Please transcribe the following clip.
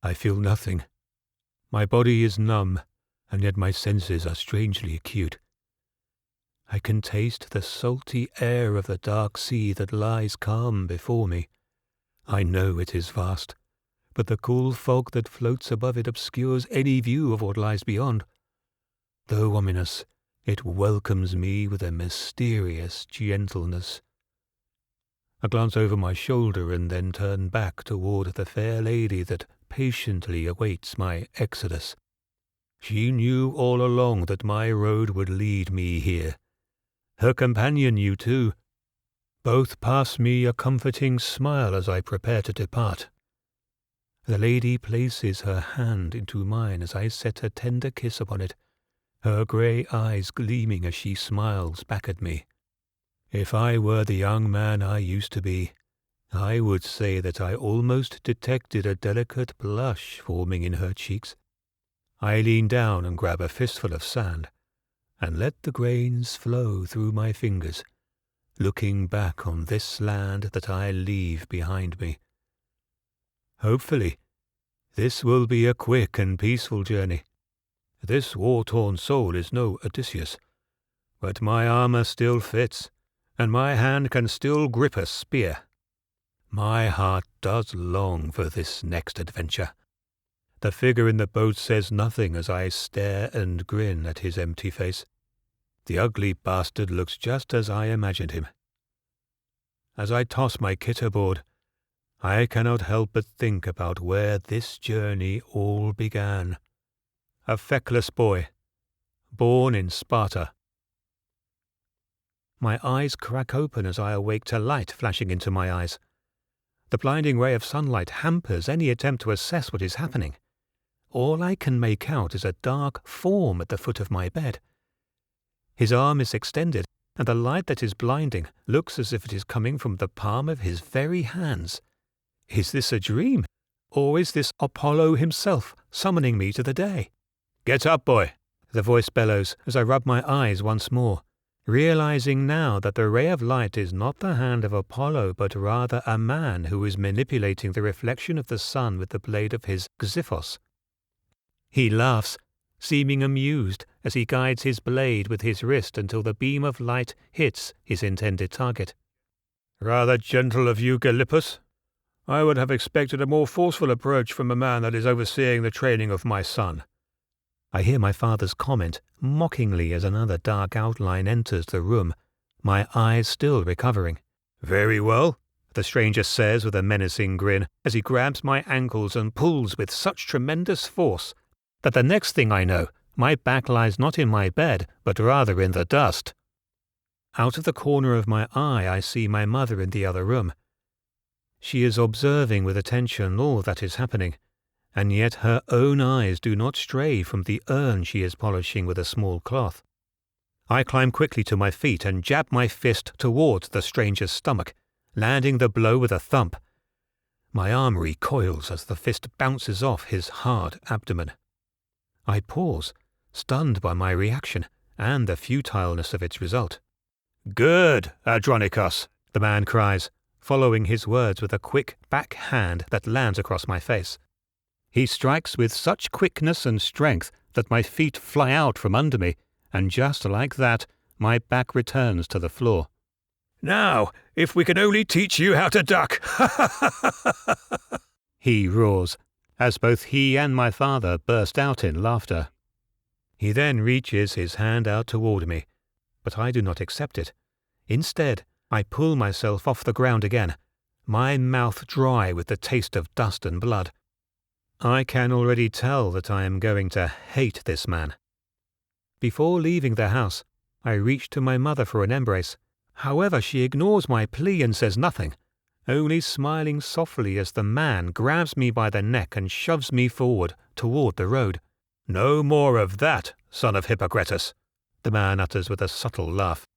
I feel nothing. My body is numb, and yet my senses are strangely acute. I can taste the salty air of the dark sea that lies calm before me. I know it is vast, but the cool fog that floats above it obscures any view of what lies beyond. Though ominous, it welcomes me with a mysterious gentleness. I glance over my shoulder and then turn back toward the fair lady that patiently awaits my exodus. She knew all along that my road would lead me here. Her companion knew too. Both pass me a comforting smile as I prepare to depart. The lady places her hand into mine as I set a tender kiss upon it, her grey eyes gleaming as she smiles back at me. If I were the young man I used to be, I would say that I almost detected a delicate blush forming in her cheeks. I lean down and grab a fistful of sand, and let the grains flow through my fingers, looking back on this land that I leave behind me. Hopefully, this will be a quick and peaceful journey. This war-torn soul is no Odysseus, but my armor still fits, and my hand can still grip a spear. My heart does long for this next adventure. The figure in the boat says nothing as I stare and grin at his empty face. The ugly bastard looks just as I imagined him. As I toss my kit aboard, I cannot help but think about where this journey all began. A feckless boy, born in Sparta. My eyes crack open as I awake to light flashing into my eyes. The blinding ray of sunlight hampers any attempt to assess what is happening. All I can make out is a dark form at the foot of my bed. His arm is extended, and the light that is blinding looks as if it is coming from the palm of his very hands. Is this a dream, or is this Apollo himself summoning me to the day? "Get up, boy," the voice bellows as I rub my eyes once more, realizing now that the ray of light is not the hand of Apollo, but rather a man who is manipulating the reflection of the sun with the blade of his xyphos. He laughs, seeming amused as he guides his blade with his wrist until the beam of light hits his intended target. "Rather gentle of you, Gylippus. I would have expected a more forceful approach from a man that is overseeing the training of my son." I hear my father's comment mockingly as another dark outline enters the room, my eyes still recovering. "Very well," the stranger says with a menacing grin as he grabs my ankles and pulls with such tremendous force that the next thing I know, my back lies not in my bed, but rather in the dust. Out of the corner of my eye I see my mother in the other room. She is observing with attention all that is happening, and yet her own eyes do not stray from the urn she is polishing with a small cloth. I climb quickly to my feet and jab my fist towards the stranger's stomach, landing the blow with a thump. My arm recoils as the fist bounces off his hard abdomen. I pause, stunned by my reaction and the futileness of its result. "Good, Andronicus," the man cries, following his words with a quick backhand that lands across my face. He strikes with such quickness and strength that my feet fly out from under me, and just like that, my back returns to the floor. "Now, if we can only teach you how to duck!" he roars, as both he and my father burst out in laughter. He then reaches his hand out toward me, but I do not accept it. Instead, I pull myself off the ground again, my mouth dry with the taste of dust and blood. I can already tell that I am going to hate this man. Before leaving the house, I reach to my mother for an embrace. However, she ignores my plea and says nothing, only smiling softly as the man grabs me by the neck and shoves me forward toward the road. "No more of that, son of Hippocrates," the man utters with a subtle laugh.